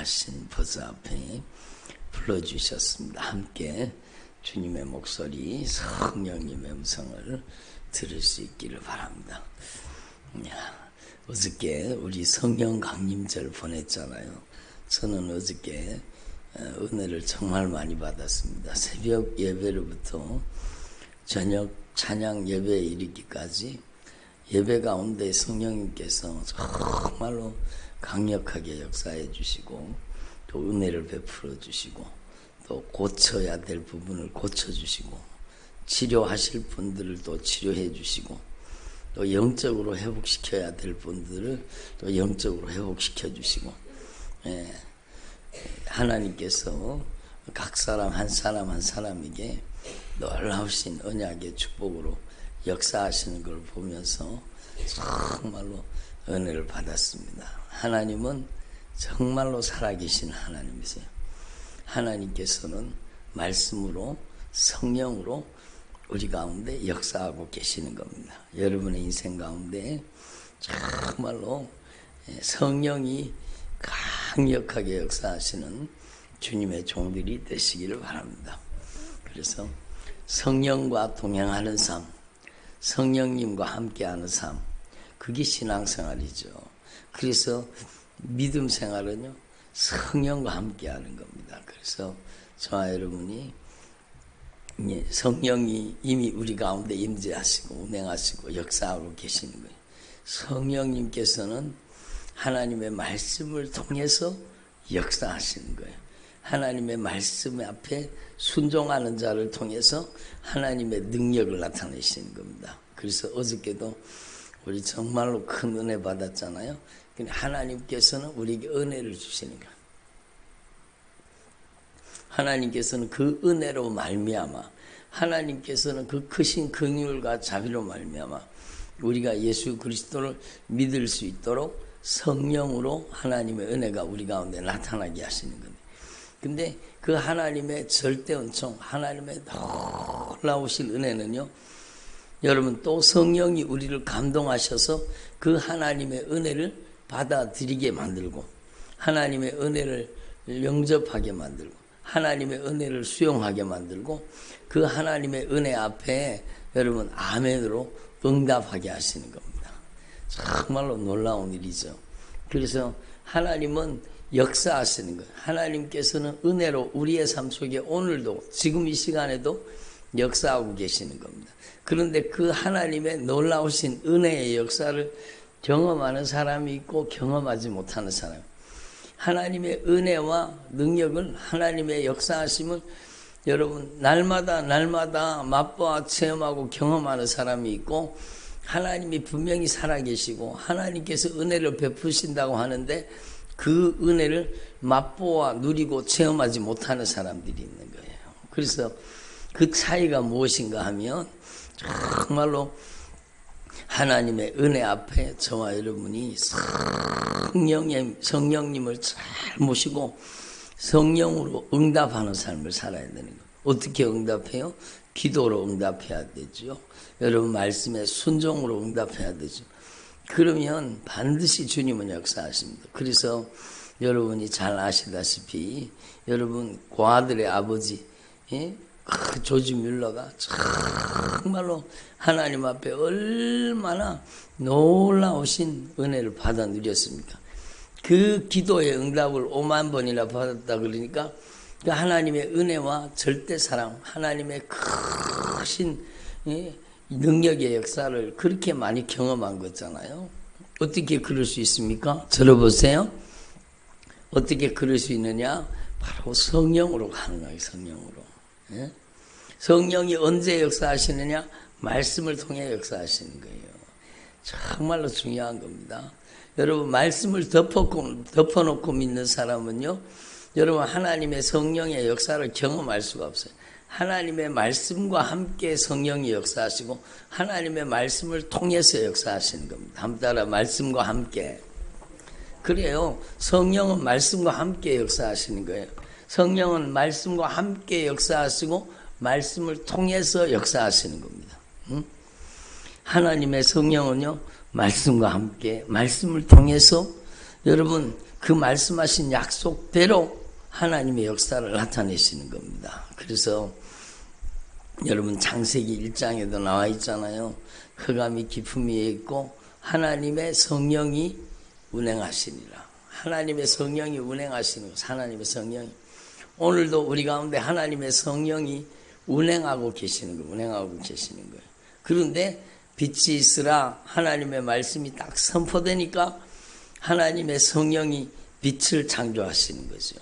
전능하신 보좌 앞에 불러주셨습니다. 함께 주님의 목소리, 성령님의 음성을 들을 수 있기를 바랍니다. 어저께 우리 성령 강림절 보냈잖아요. 저는 어저께 은혜를 정말 많이 받았습니다. 새벽 예배로부터 저녁 찬양 예배에 이르기까지 예배 가운데 성령님께서 정말로 강력하게 역사해 주시고 또 은혜를 베풀어 주시고 또 고쳐야 될 부분을 고쳐주시고 치료하실 분들을 또 치료해 주시고 또 영적으로 회복시켜야 될 분들을 또 영적으로 회복시켜 주시고 하나님께서 각 사람 한 사람에게 놀라우신 언약의 축복으로 역사하시는 걸 보면서 정말로 은혜를 받았습니다. 하나님은 정말로 살아계신 하나님이세요. 하나님께서는 말씀으로 성령으로 우리 가운데 역사하고 계시는 겁니다. 여러분의 인생 가운데 정말로 성령이 강력하게 역사하시는 주님의 종들이 되시기를 바랍니다. 그래서 성령과 동행하는 삶, 성령님과 함께하는 삶, 그게 신앙생활이죠. 그래서 믿음 생활은요, 성령과 함께하는 겁니다. 그래서 저와 여러분이 성령이 이미 우리 가운데 임재하시고 운행하시고 역사하고 계시는 거예요. 성령님께서는 하나님의 말씀을 통해서 역사하시는 거예요. 하나님의 말씀 앞에 순종하는 자를 통해서 하나님의 능력을 나타내시는 겁니다. 그래서 어저께도 우리 정말로 큰 은혜 받았잖아요. 하나님께서는 우리에게 은혜를 주시는 거예요. 하나님께서는 그 은혜로 말미암아 하나님께서는 그 크신 긍휼과 자비로 말미암아 우리가 예수 그리스도를 믿을 수 있도록 성령으로 하나님의 은혜가 우리 가운데 나타나게 하시는 겁니다. 근데 그 하나님의 절대 은총, 하나님의 놀라우신 은혜는요, 여러분 또 성령이 우리를 감동하셔서 그 하나님의 은혜를 받아들이게 만들고 하나님의 은혜를 영접하게 만들고 하나님의 은혜를 수용하게 만들고 그 하나님의 은혜 앞에 여러분 아멘으로 응답하게 하시는 겁니다. 정말로 놀라운 일이죠. 그래서 하나님은 역사하시는 거예요. 하나님께서는 은혜로 우리의 삶 속에 오늘도 지금 이 시간에도 역사하고 계시는 겁니다. 그런데 그 하나님의 놀라우신 은혜의 역사를 경험하는 사람이 있고 경험하지 못하는 사람. 하나님의 은혜와 능력을 하나님의 역사하심을 여러분 날마다 맛보아 체험하고 경험하는 사람이 있고 하나님이 분명히 살아계시고 하나님께서 은혜를 베푸신다고 하는데 그 은혜를 맛보아 누리고 체험하지 못하는 사람들이 있는 거예요. 그래서 그 차이가 무엇인가 하면 정말로 하나님의 은혜 앞에 저와 여러분이 성령님을 잘 모시고 성령으로 응답하는 삶을 살아야 되는 거예요. 어떻게 응답해요? 기도로 응답해야 되죠. 여러분 말씀에 순종으로 응답해야 되죠. 그러면 반드시 주님은 역사하십니다. 그래서 여러분이 잘 아시다시피 여러분 고아들의 아버지 그 조지 뮬러가 정말로 하나님 앞에 얼마나 놀라우신 은혜를 받아 누렸습니까? 그 기도의 응답을 5만 번이나 받았다 그러니까 그 하나님의 은혜와 절대 사랑, 하나님의 크신 능력의 역사를 그렇게 많이 경험한 거잖아요. 어떻게 그럴 수 있습니까? 들어보세요. 어떻게 그럴 수 있느냐? 바로 성령으로 가능해요. 성령으로. 성령이 언제 역사하시느냐? 말씀을 통해 역사하시는 거예요. 정말로 중요한 겁니다. 여러분 말씀을 덮어놓고 믿는 사람은요, 여러분 하나님의 성령의 역사를 경험할 수가 없어요. 하나님의 말씀과 함께 성령이 역사하시고 하나님의 말씀을 통해서 역사하시는 겁니다. 한번 따라 말씀과 함께. 그래요. 성령은 말씀과 함께 역사하시는 거예요. 성령은 말씀과 함께 역사하시고 말씀을 통해서 역사하시는 겁니다. 하나님의 성령은요 말씀과 함께 말씀을 통해서 여러분 그 말씀하신 약속대로 하나님의 역사를 나타내시는 겁니다. 그래서 여러분 창세기 1장에도 나와 있잖아요. 흑암이 깊음 위에 있고 하나님의 성령이 운행하시니라. 하나님의 성령이 운행하시는 것, 하나님의 성령이. 오늘도 우리 가운데 하나님의 성령이 운행하고 계시는 거예요. 운행하고 계시는 거예요. 그런데 빛이 있으라 하나님의 말씀이 딱 선포되니까 하나님의 성령이 빛을 창조하시는 거죠.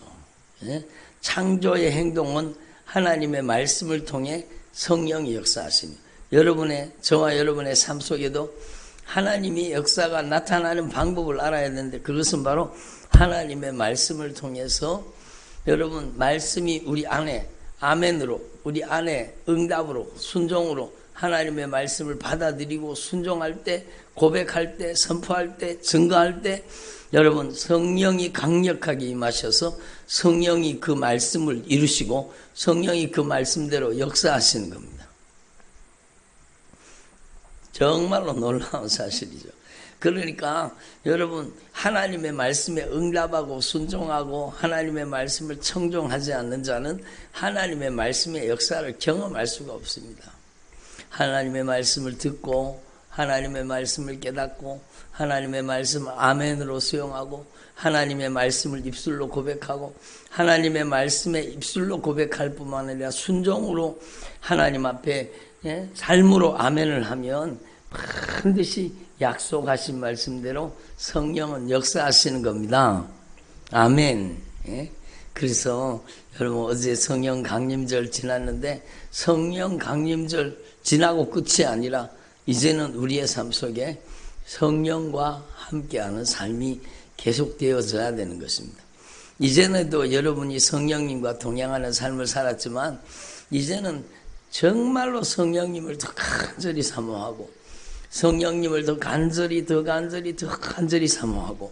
예? 창조의 행동은 하나님의 말씀을 통해 성령이 역사하시는 여러분의 저와 여러분의 삶 속에도 하나님이 역사가 나타나는 방법을 알아야 되는데 그것은 바로 하나님의 말씀을 통해서 여러분 말씀이 우리 안에 아멘으로 우리 안에 응답으로 순종으로 하나님의 말씀을 받아들이고 순종할 때 고백할 때 선포할 때 증거할 때 여러분 성령이 강력하게 임하셔서 성령이 그 말씀을 이루시고 성령이 그 말씀대로 역사하시는 겁니다. 정말로 놀라운 사실이죠. 그러니까 여러분 하나님의 말씀에 응답하고 순종하고 하나님의 말씀을 청종하지 않는 자는 하나님의 말씀의 역사를 경험할 수가 없습니다. 하나님의 말씀을 듣고 하나님의 말씀을 깨닫고 하나님의 말씀을 아멘으로 수용하고 하나님의 말씀을 입술로 고백하고 하나님의 말씀에 입술로 고백할 뿐만 아니라 순종으로 하나님 앞에 삶으로 아멘을 하면 반드시 약속하신 말씀대로 성령은 역사하시는 겁니다. 아멘. 그래서 여러분 어제 성령 강림절 지났는데 성령 강림절 지나고 끝이 아니라 이제는 우리의 삶 속에 성령과 함께하는 삶이 계속되어져야 되는 것입니다. 이전에도 여러분이 성령님과 동행하는 삶을 살았지만 이제는 정말로 성령님을 더 간절히 사모하고 성령님을 더 간절히 사모하고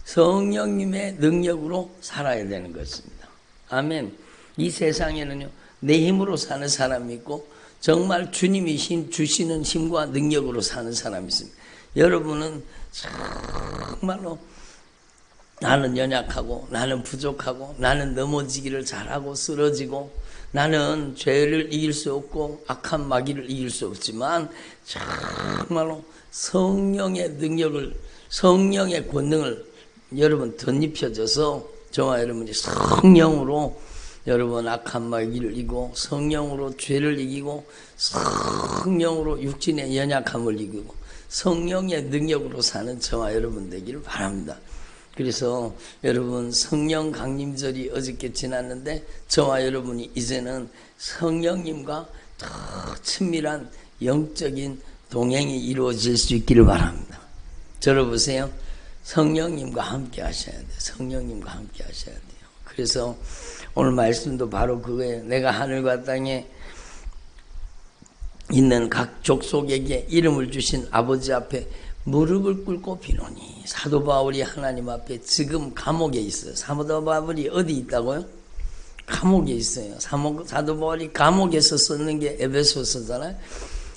성령님의 능력으로 살아야 되는 것입니다. 아멘. 이 세상에는요 내 힘으로 사는 사람이 있고 정말 주님이 주시는 힘과 능력으로 사는 사람이 있습니다. 여러분은 정말로 나는 연약하고 나는 부족하고 나는 넘어지기를 잘하고 쓰러지고 나는 죄를 이길 수 없고 악한 마귀를 이길 수 없지만 정말로 성령의 능력을 성령의 권능을 여러분 덧입혀져서 저와 여러분이 성령으로 여러분 악한 마귀를 이기고 성령으로 죄를 이기고 성령으로 육신의 연약함을 이기고 성령의 능력으로 사는 저와 여러분 되기를 바랍니다. 그래서 여러분 성령 강림절이 어저께 지났는데 저와 여러분이 이제는 성령님과 더 친밀한 영적인 동행이 이루어질 수 있기를 바랍니다. 들어보세요. 성령님과 함께 하셔야 돼요. 성령님과 함께 하셔야 돼요. 그래서 오늘 말씀도 바로 그거예요. 내가 하늘과 땅에 있는 각 족속에게 이름을 주신 아버지 앞에 무릎을 꿇고 비노니. 사도 바울이 하나님 앞에 지금 감옥에 있어요. 사도 바울이 어디 있다고요? 감옥에 있어요. 사도 바울이 감옥에서 썼는 게 에베소서잖아요.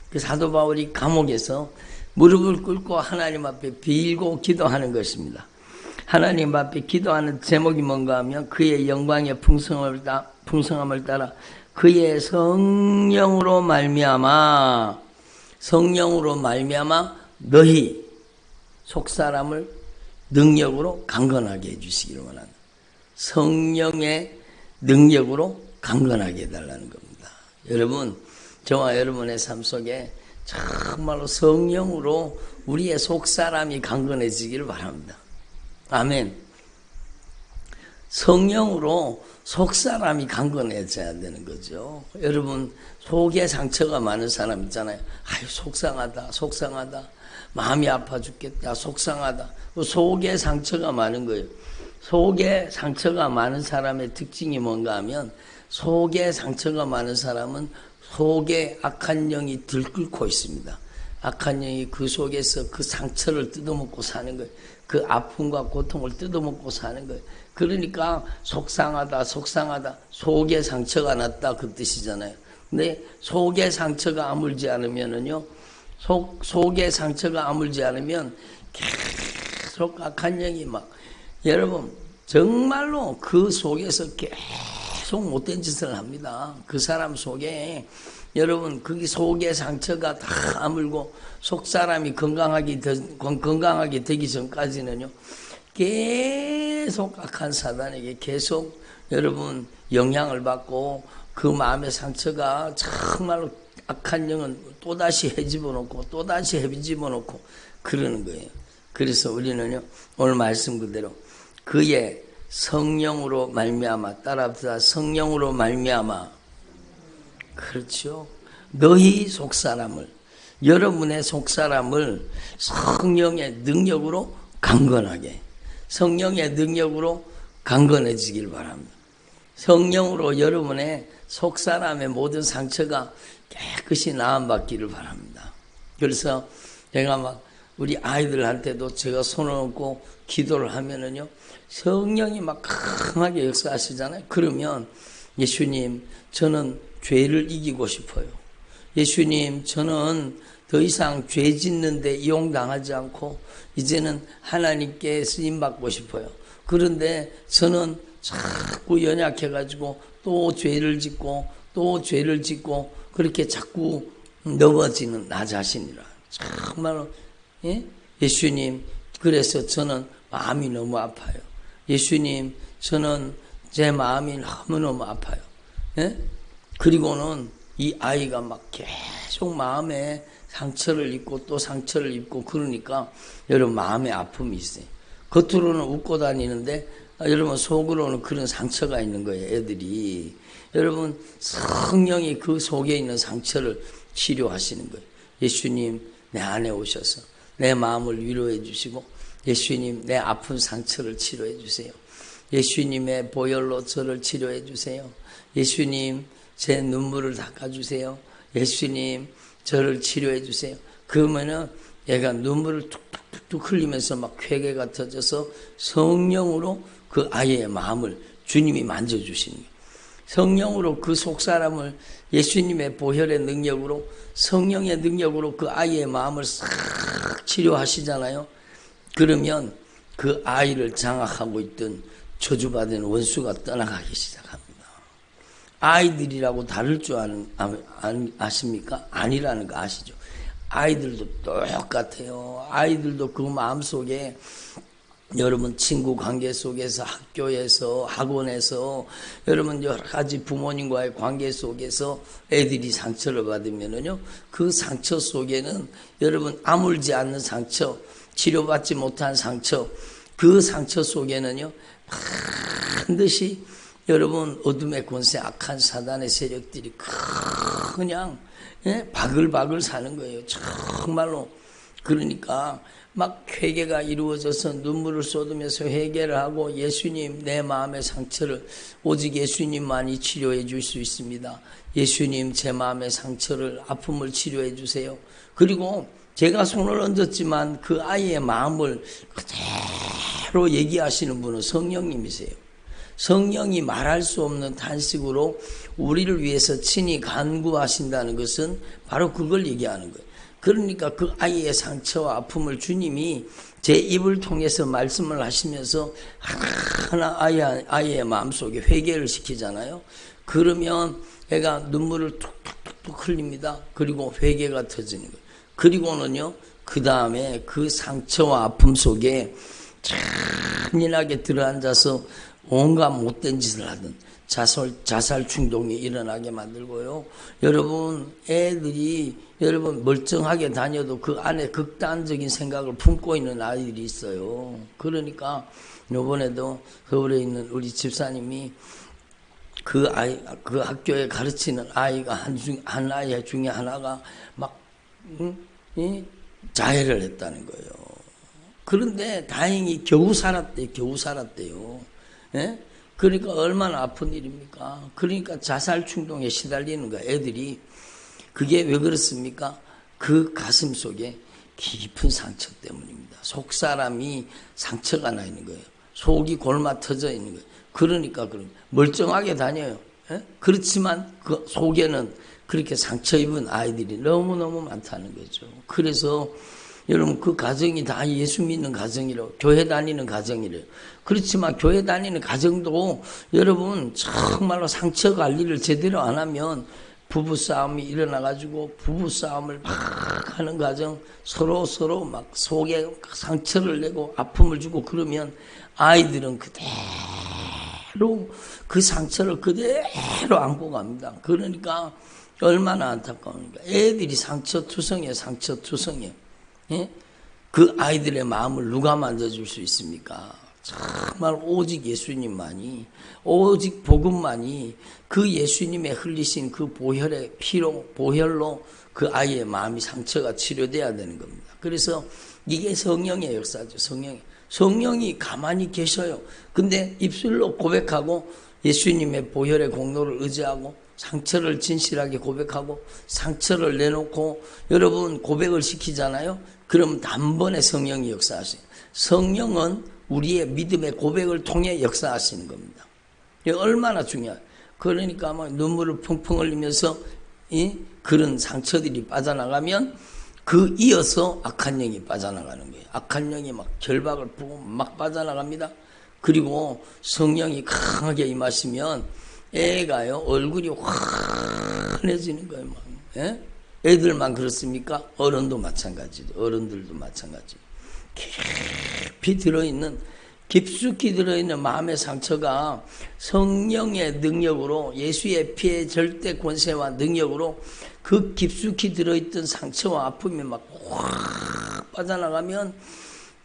그 사도 바울이 감옥에서 무릎을 꿇고 하나님 앞에 빌고 기도하는 것입니다. 하나님 앞에 기도하는 제목이 뭔가 하면 그의 영광의 풍성함을 따라 그의 성령으로 말미암아 너희 속사람을 능력으로 강건하게 해주시기를 원한다. 성령의 능력으로 강건하게 해달라는 겁니다. 여러분 저와 여러분의 삶 속에 정말로 성령으로 우리의 속사람이 강건해지기를 바랍니다. 아멘. 성령으로 속사람이 강건해져야 되는 거죠. 여러분 속에 상처가 많은 사람 있잖아요. 아유 속상하다 마음이 아파 죽겠다 속상하다. 속에 상처가 많은 거예요. 속에 상처가 많은 사람의 특징이 뭔가 하면 속에 상처가 많은 사람은 속에 악한 영이 들끓고 있습니다. 악한 영이 그 속에서 그 상처를 뜯어먹고 사는 거예요. 그 아픔과 고통을 뜯어먹고 사는 거예요. 그러니까 속상하다 속에 상처가 났다 그 뜻이잖아요. 근데 속에 상처가 아물지 않으면은요 속에 상처가 아물지 않으면 계속 악한 영이 막 여러분 정말로 그 속에서 계속 못된 짓을 합니다. 그 사람 속에 여러분 거기 속에 상처가 다 아물고 속 사람이 건강하게 되기 전까지는요 계속 악한 사단에게 계속 여러분 영향을 받고 그 마음의 상처가 정말로 악한 영은 또다시 헤집어놓고 또다시 헤집어놓고 그러는 거예요. 그래서 우리는요 오늘 말씀 그대로 그의 성령으로 말미암아 따라합시다. 성령으로 말미암아. 그렇죠. 너희 속사람을 여러분의 속사람을 성령의 능력으로 강건하게 성령의 능력으로 강건해지길 바랍니다. 성령으로 여러분의 속사람의 모든 상처가 깨끗이 나음받기를 바랍니다. 그래서 제가 막 우리 아이들한테도 제가 손을 얹고 기도를 하면은요 성령이 막 강하게 역사하시잖아요. 그러면 예수님 저는 죄를 이기고 싶어요. 예수님 저는 더 이상 죄 짓는데 이용당하지 않고 이제는 하나님께 쓰임받고 싶어요. 그런데 저는 자꾸 연약해가지고 또 죄를 짓고 또 죄를 짓고 그렇게 자꾸 넘어지는 나 자신이라. 정말로 예수님 그래서 저는 마음이 너무 아파요. 예수님 저는 제 마음이 너무너무 아파요. 그리고는 이 아이가 막 계속 마음에 상처를 입고 또 상처를 입고 그러니까 여러분 마음에 아픔이 있어요. 겉으로는 웃고 다니는데 여러분 속으로는 그런 상처가 있는 거예요. 애들이. 여러분 성령이 그 속에 있는 상처를 치료하시는 거예요. 예수님 내 안에 오셔서 내 마음을 위로해 주시고 예수님 내 아픈 상처를 치료해 주세요. 예수님의 보혈로 저를 치료해 주세요. 예수님 제 눈물을 닦아주세요. 예수님 저를 치료해 주세요. 그러면은 얘가 눈물을 툭툭툭 흘리면서 막 회개가 터져서 성령으로 그 아이의 마음을 주님이 만져주시는 거예요. 성령으로 그 속사람을 예수님의 보혈의 능력으로 성령의 능력으로 그 아이의 마음을 싹 치료하시잖아요. 그러면 그 아이를 장악하고 있던 저주받은 원수가 떠나가기 시작합니다. 아이들이라고 다를 줄 아십니까? 아니라는 거 아시죠? 아이들도 똑같아요. 아이들도 그 마음속에 여러분 친구 관계 속에서 학교에서 학원에서 여러분 여러 가지 부모님과의 관계 속에서 애들이 상처를 받으면은요 그 상처 속에는 여러분 아물지 않는 상처 치료받지 못한 상처 그 상처 속에는요 반드시 여러분 어둠의 권세 악한 사단의 세력들이 그냥 바글바글 사는 거예요. 정말로. 그러니까 막 회개가 이루어져서 눈물을 쏟으면서 회개를 하고 예수님 내 마음의 상처를 오직 예수님만이 치료해 줄 수 있습니다. 예수님 제 마음의 상처를 아픔을 치료해 주세요. 그리고 제가 손을 얹었지만 그 아이의 마음을 그대로 얘기하시는 분은 성령님이세요. 성령이 말할 수 없는 탄식으로 우리를 위해서 친히 간구하신다는 것은 바로 그걸 얘기하는 거예요. 그러니까 그 아이의 상처와 아픔을 주님이 제 입을 통해서 말씀을 하시면서 하나하나 아이의 마음속에 회개를 시키잖아요. 그러면 애가 눈물을 툭툭툭 흘립니다. 그리고 회개가 터지는 거예요. 그리고는요 그 다음에 그 상처와 아픔 속에 잔인하게 들어앉아서 온갖 못된 짓을 하든 자살 충동이 일어나게 만들고요. 여러분 애들이 여러분 멀쩡하게 다녀도 그 안에 극단적인 생각을 품고 있는 아이들이 있어요. 그러니까 이번에도 서울에 있는 우리 집사님이 그 학교에 가르치는 아이가 한 아이 중에 하나가 막 자해를 했다는 거예요. 그런데 다행히 겨우 살았대요. 예? 그러니까 얼마나 아픈 일입니까? 그러니까 자살 충동에 시달리는 거야, 애들이. 그게 왜 그렇습니까? 그 가슴 속에 깊은 상처 때문입니다. 속 사람이 상처가 나 있는 거예요. 속이 골마 터져 있는 거예요. 그러니까 멀쩡하게 다녀요. 예? 그렇지만 그 속에는 그렇게 상처 입은 아이들이 너무너무 많다는 거죠. 그래서 여러분 그 가정이 다 예수 믿는 가정이래요. 교회 다니는 가정이래요. 그렇지만 교회 다니는 가정도 여러분 정말로 상처 관리를 제대로 안 하면 부부싸움이 일어나가지고 부부싸움을 막 하는 가정, 서로 막 속에 상처를 내고 아픔을 주고 그러면 아이들은 그대로 그 상처를 그대로 안고 갑니다. 그러니까 얼마나 안타까우니까. 애들이 상처투성이에요. 예? 그 아이들의 마음을 누가 만져줄 수 있습니까? 정말 오직 예수님만이, 오직 복음만이 그 예수님의 흘리신 그 보혈의 피로, 보혈로 그 아이의 마음이 상처가 치료돼야 되는 겁니다. 그래서 이게 성령의 역사죠. 성령이 가만히 계셔요. 근데 입술로 고백하고 예수님의 보혈의 공로를 의지하고 상처를 진실하게 고백하고 상처를 내놓고 여러분 고백을 시키잖아요. 그럼 단번에 성령이 역사하세요. 성령은 우리의 믿음의 고백을 통해 역사하시는 겁니다. 이게 얼마나 중요해요. 그러니까 막 눈물을 펑펑 흘리면서 그런 상처들이 빠져나가면 그 이어서 악한 영이 빠져나가는 거예요. 악한 영이 막 결박을 부고 막 빠져나갑니다. 그리고 성령이 강하게 임하시면 애가요 얼굴이 환해지는 거예요. 막. 예? 애들만 그렇습니까? 어른도 마찬가지죠. 어른들도 마찬가지. 깊숙이 들어있는 마음의 상처가 성령의 능력으로 예수의 피의 절대 권세와 능력으로 그 깊숙이 들어있던 상처와 아픔이 막 확 빠져나가면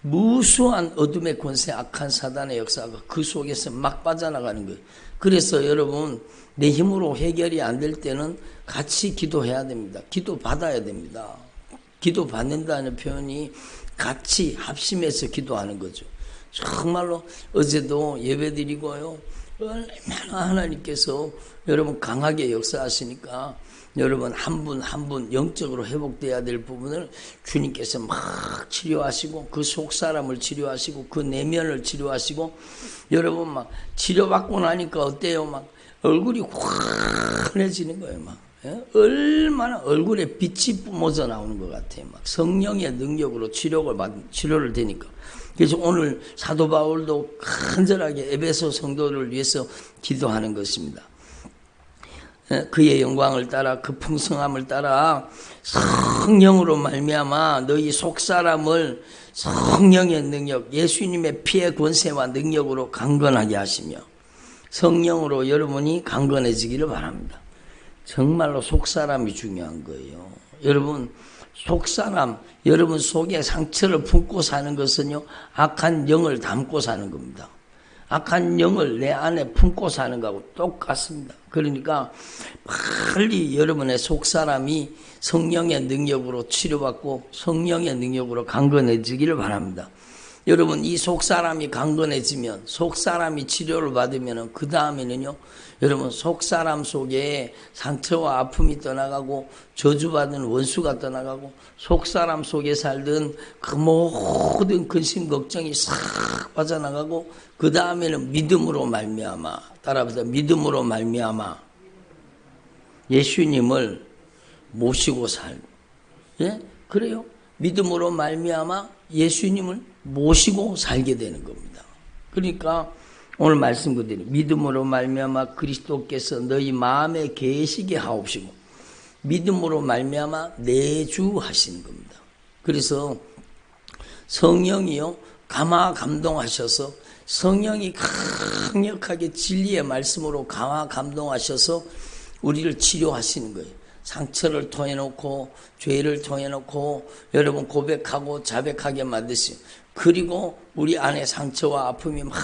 무수한 어둠의 권세, 악한 사단의 역사가 그 속에서 막 빠져나가는 거예요. 그래서 여러분 내 힘으로 해결이 안 될 때는 같이 기도해야 됩니다. 기도 받아야 됩니다. 기도 받는다는 표현이 같이 합심해서 기도하는 거죠. 정말로 어제도 예배드리고요. 얼마나 하나님께서 여러분 강하게 역사하시니까 여러분 한 분 한 분 영적으로 회복돼야 될 부분을 주님께서 막 치료하시고 그 속사람을 치료하시고 그 내면을 치료하시고 여러분 막 치료받고 나니까 어때요? 막 얼굴이 환해지는 거예요. 막 예? 얼마나 얼굴에 빛이 뿜어져 나오는 것 같아요. 막 성령의 능력으로 치료를 되니까. 그래서 오늘 사도 바울도 간절하게 에베소 성도를 위해서 기도하는 것입니다. 그의 영광을 따라 그 풍성함을 따라 성령으로 말미암아 너희 속사람을 성령의 능력 예수님의 피의 권세와 능력으로 강건하게 하시며 성령으로 여러분이 강건해지기를 바랍니다. 정말로 속사람이 중요한 거예요. 여러분 속사람 여러분 속에 상처를 품고 사는 것은요 악한 영을 담고 사는 겁니다. 악한 영을 내 안에 품고 사는 거하고 똑같습니다. 그러니까 빨리 여러분의 속사람이 성령의 능력으로 치료받고 성령의 능력으로 강건해지기를 바랍니다. 여러분 이 속사람이 강건해지면 속사람이 치료를 받으면 그 다음에는요 여러분 속사람 속에 상처와 아픔이 떠나가고 저주받은 원수가 떠나가고 속사람 속에 살던 그 모든 근심 걱정이 싹 빠져나가고 그 다음에는 믿음으로 말미암아 따라합시다. 믿음으로 말미암아 예수님을 모시고 예? 그래요. 믿음으로 말미암아 예수님을 모시고 살게 되는 겁니다. 그러니까 오늘 말씀 그대로 믿음으로 말미암아 그리스도께서 너희 마음에 계시게 하옵시고 믿음으로 말미암아 내주하시는 겁니다. 그래서 성령이요 감화 감동하셔서 성령이 강력하게 진리의 말씀으로 감화 감동하셔서 우리를 치료하시는 거예요. 상처를 통해 놓고 죄를 통해 놓고 여러분 고백하고 자백하게 만드시고 그리고 우리 안에 상처와 아픔이 막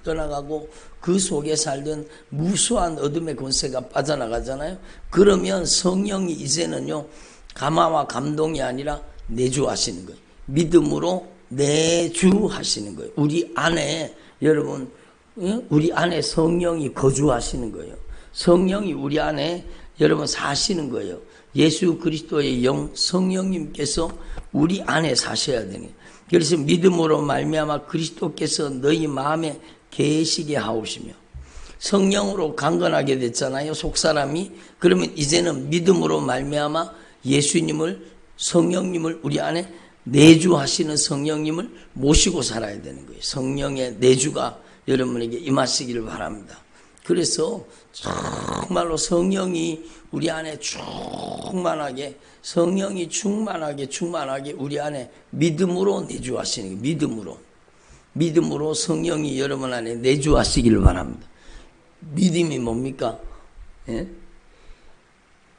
떠나가고 그 속에 살던 무수한 어둠의 권세가 빠져나가잖아요. 그러면 성령이 이제는요 감화와 감동이 아니라 내주하시는 거예요. 믿음으로 내주하시는 거예요. 우리 안에 여러분 우리 안에 성령이 거주하시는 거예요. 성령이 우리 안에 여러분 사시는 거예요. 예수 그리스도의 영 성령님께서 우리 안에 사셔야 되는 거예요. 그래서 믿음으로 말미암아 그리스도께서 너희 마음에 계시게 하옵시며 성령으로 강건하게 됐잖아요. 속사람이. 그러면 이제는 믿음으로 말미암아 예수님을 성령님을 우리 안에 내주하시는 성령님을 모시고 살아야 되는 거예요. 성령의 내주가 여러분에게 임하시기를 바랍니다. 그래서 정말로 성령이 우리 안에 충만하게, 성령이 충만하게 우리 안에 믿음으로 내주하시는 거예요. 믿음으로 성령이 여러분 안에 내주하시기를 바랍니다. 믿음이 뭡니까? 예?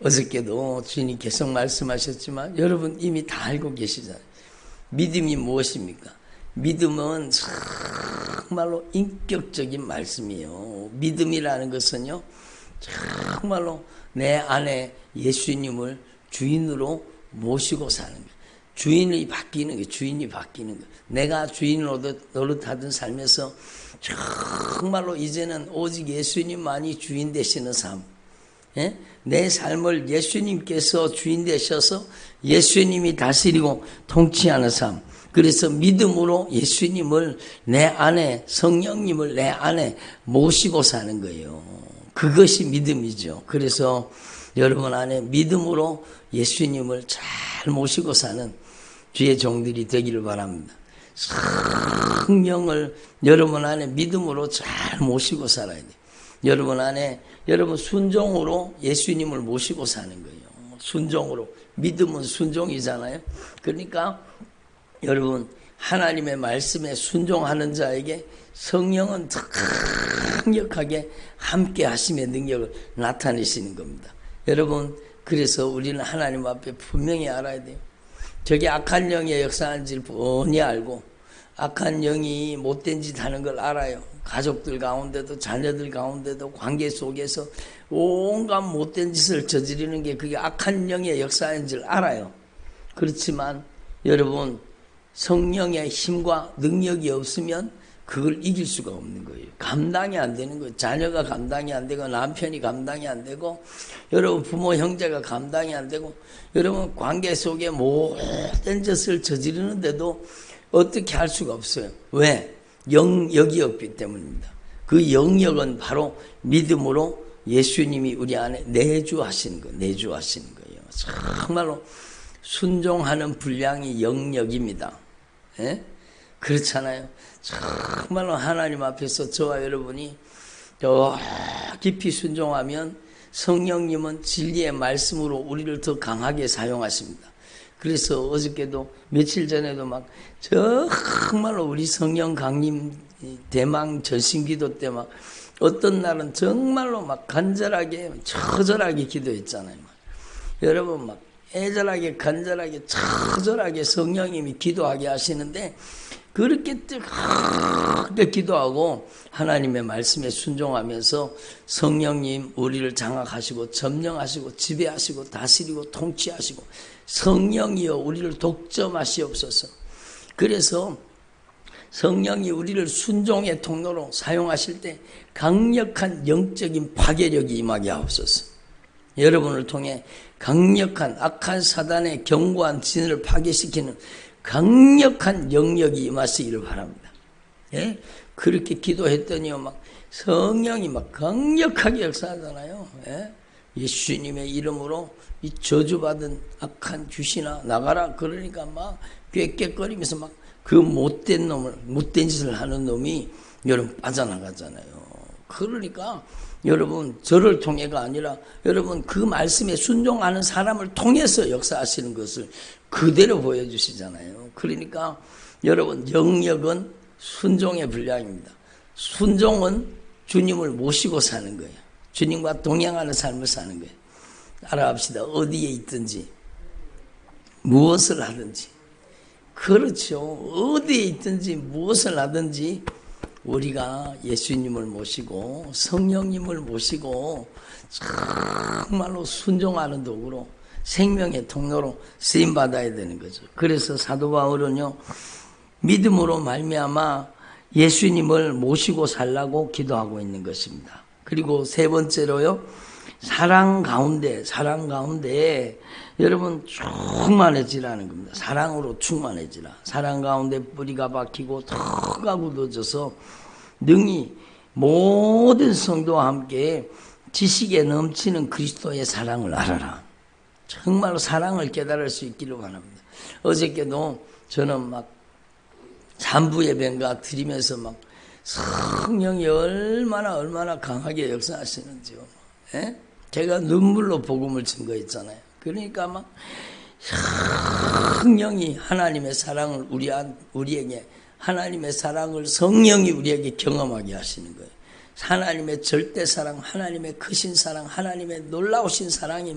어저께도 주님이 계속 말씀하셨지만 여러분 이미 다 알고 계시잖아요. 믿음이 무엇입니까? 믿음은 정말로 인격적인 말씀이에요. 믿음이라는 것은요, 정말로 내 안에 예수님을 주인으로 모시고 사는 거예요. 주인이 바뀌는 거예요. 내가 주인으로 노릇하던 삶에서 정말로 이제는 오직 예수님만이 주인 되시는 삶. 예? 내 삶을 예수님께서 주인 되셔서 예수님이 다스리고 통치하는 삶. 그래서 믿음으로 예수님을 내 안에, 성령님을 내 안에 모시고 사는 거예요. 그것이 믿음이죠. 그래서 여러분 안에 믿음으로 예수님을 잘 모시고 사는 주의 종들이 되기를 바랍니다. 성령을 여러분 안에 믿음으로 잘 모시고 살아야 돼요. 여러분 안에, 여러분 순종으로 예수님을 모시고 사는 거예요. 순종으로. 믿음은 순종이잖아요. 그러니까 여러분 하나님의 말씀에 순종하는 자에게 성령은 강력하게 함께 하심의 능력을 나타내시는 겁니다. 여러분, 그래서 우리는 하나님 앞에 분명히 알아야 돼요. 저게 악한 영의 역사인지를 뻔히 알고 악한 영이 못된 짓 하는 걸 알아요. 가족들 가운데도 자녀들 가운데도 관계 속에서 온갖 못된 짓을 저지르는 게 그게 악한 영의 역사인 줄 알아요. 그렇지만 여러분 성령의 힘과 능력이 없으면 그걸 이길 수가 없는 거예요. 감당이 안 되는 거예요. 자녀가 감당이 안 되고 남편이 감당이 안 되고 여러분 부모 형제가 감당이 안 되고 여러분 관계 속에 모든 짓을 저지르는데도 어떻게 할 수가 없어요. 왜? 영역이 없기 때문입니다. 그 영역은 바로 믿음으로 예수님이 우리 안에 내주하시는 거예요. 정말로 순종하는 분량이 영역입니다. 예? 그렇잖아요. 정말로 하나님 앞에서 저와 여러분이 더 깊이 순종하면 성령님은 진리의 말씀으로 우리를 더 강하게 사용하십니다. 그래서 어저께도 며칠 전에도 막 정말로 우리 성령 강림 대망 전신기도 때 막 어떤 날은 정말로 막 간절하게 처절하게 기도했잖아요. 여러분 막 애절하게 간절하게 처절하게 성령님이 기도하게 하시는데 그렇게 뜨겁게 기도하고 하나님의 말씀에 순종하면서 성령님 우리를 장악하시고 점령하시고 지배하시고 다스리고 통치하시고 성령이여 우리를 독점하시옵소서. 그래서 성령이 우리를 순종의 통로로 사용하실 때 강력한 영적인 파괴력이 임하게 하옵소서. 여러분을 통해 강력한 악한 사단의 견고한 진을 파괴시키는 강력한 영역이 임하시기를 바랍니다. 예? 그렇게 기도했더니요, 막 성령이 막 강력하게 역사하잖아요. 예? 예수님의 이름으로 이 저주받은 악한 귀신아 나가라. 그러니까 막 꾀꾀거리면서 막 그 못된 짓을 하는 놈이 여러분 빠져나가잖아요. 그러니까 여러분 저를 통해가 아니라 여러분 그 말씀에 순종하는 사람을 통해서 역사하시는 것을 그대로 보여주시잖아요. 그러니까 여러분 영역은 순종의 분량입니다. 순종은 주님을 모시고 사는 거예요. 주님과 동행하는 삶을 사는 거예요. 알아갑시다. 어디에 있든지 무엇을 하든지 그렇죠. 어디에 있든지 무엇을 하든지 우리가 예수님을 모시고 성령님을 모시고 정말로 순종하는 도구로 생명의 통로로 쓰임받아야 되는 거죠. 그래서 사도 바울은요 믿음으로 말미암아 예수님을 모시고 살라고 기도하고 있는 것입니다. 그리고 세 번째로요 사랑 가운데 여러분 충만해지라는 겁니다. 사랑으로 충만해지라. 사랑 가운데 뿌리가 박히고 터가 굳어져서 능히 모든 성도와 함께 지식에 넘치는 그리스도의 사랑을 알아라. 정말로 사랑을 깨달을 수 있기를 바랍니다. 어저께도 저는 막 잠부 예배인가 드리면서 막 성령이 얼마나 강하게 역사하시는지요. 예? 제가 눈물로 복음을 증거했잖아요. 그러니까 막 성령이 하나님의 사랑을 우리에게 하나님의 사랑을 성령이 우리에게 경험하게 하시는 거예요. 하나님의 절대 사랑, 하나님의 크신 사랑, 하나님의 놀라우신 사랑이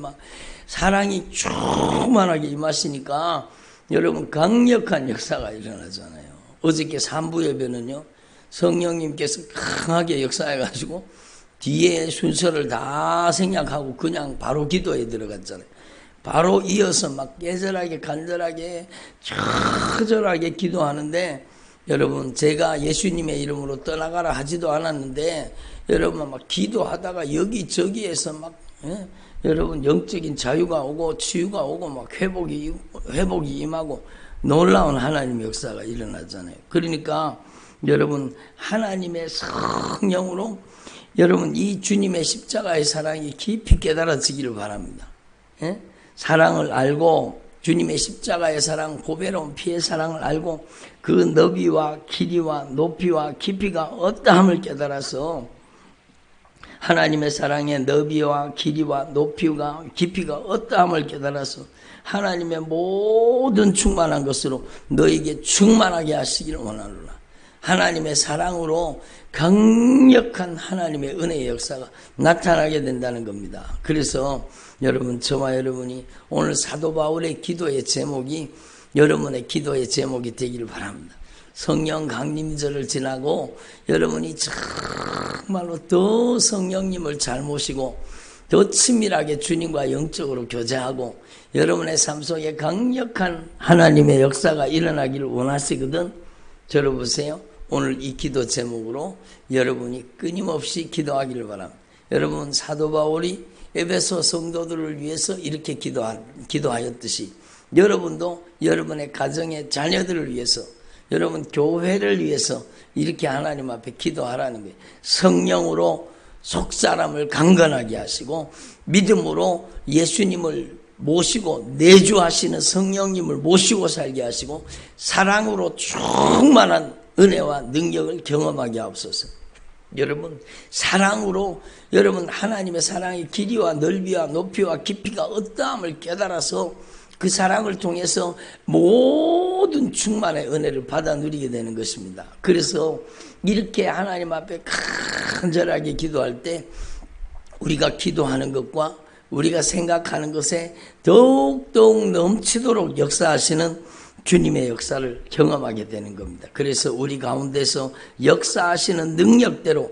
사랑이 충만하게 임하시니까 여러분 강력한 역사가 일어나잖아요. 어저께 산부 예배는요, 성령님께서 강하게 역사해가지고 뒤에 순서를 다 생략하고 그냥 바로 기도에 들어갔잖아요. 바로 이어서 깨절하게 간절하게 처절하게 기도하는데, 여러분 제가 예수님의 이름으로 떠나가라 하지도 않았는데 여러분 기도하다가 여기저기에서 여러분 영적인 자유가 오고 치유가 오고 회복이 임하고 놀라운 하나님의 역사가 일어나잖아요. 그러니까 여러분 하나님의 성령으로 여러분 이 주님의 십자가의 사랑이 깊이 깨달아지기를 바랍니다. 예? 사랑을 알고 주님의 십자가의 사랑, 보배로운 피의 사랑을 알고 그 너비와 길이와 높이와 깊이가 어떠함을 깨달아서 하나님의 사랑의 너비와 길이와 높이와 깊이가 어떠함을 깨달아서 하나님의 모든 충만한 것으로 너에게 충만하게 하시기를 원하노라. 하나님의 사랑으로 강력한 하나님의 은혜의 역사가 나타나게 된다는 겁니다. 그래서 여러분, 저와 여러분이 오늘 사도 바울의 기도의 제목이 여러분의 기도의 제목이 되기를 바랍니다. 성령 강림절을 지나고 여러분이 정말로 더 성령님을 잘 모시고 더 친밀하게 주님과 영적으로 교제하고 여러분의 삶 속에 강력한 하나님의 역사가 일어나기를 원하시거든. 들어보세요. 오늘 이 기도 제목으로 여러분이 끊임없이 기도하기를 바랍니다. 여러분, 사도 바울이 에베소 성도들을 위해서 이렇게 기도하였듯이 여러분도 여러분의 가정의 자녀들을 위해서, 여러분 교회를 위해서 이렇게 하나님 앞에 기도하라는 거예요. 성령으로 속사람을 강건하게 하시고 믿음으로 예수님을 모시고 내주하시는 성령님을 모시고 살게 하시고 사랑으로 충만한 은혜와 능력을 경험하게 하옵소서. 여러분, 사랑으로 여러분 하나님의 사랑의 길이와 넓이와 높이와 깊이가 어떠함을 깨달아서 그 사랑을 통해서 모든 충만의 은혜를 받아 누리게 되는 것입니다. 그래서 이렇게 하나님 앞에 간절하게 기도할 때 우리가 기도하는 것과 우리가 생각하는 것에 더욱더욱 넘치도록 역사하시는 주님의 역사를 경험하게 되는 겁니다. 그래서 우리 가운데서 역사하시는 능력대로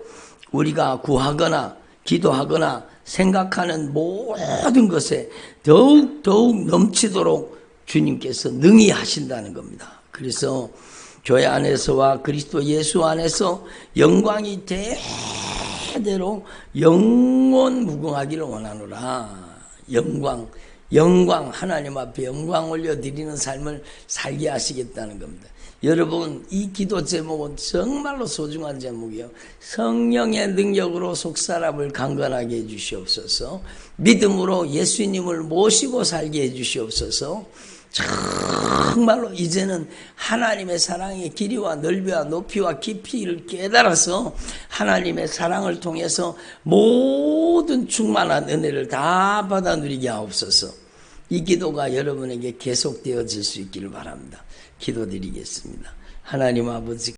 우리가 구하거나 기도하거나 생각하는 모든 것에 더욱 넘치도록 주님께서 능히 하신다는 겁니다. 그래서 교회 안에서와 그리스도 예수 안에서 영광이 대대로 영원 무궁하기를 원하노라. 영광, 하나님 앞에 영광 올려드리는 삶을 살게 하시겠다는 겁니다. 여러분, 이 기도 제목은 정말로 소중한 제목이에요. 성령의 능력으로 속사람을 강건하게 해주시옵소서. 믿음으로 예수님을 모시고 살게 해주시옵소서. 정말로 이제는 하나님의 사랑의 길이와 넓이와 높이와 깊이를 깨달아서 하나님의 사랑을 통해서 모든 충만한 은혜를 다 받아 누리게 하옵소서. 이 기도가 여러분에게 계속되어질 수 있기를 바랍니다. 기도드리겠습니다. 하나님 아버지,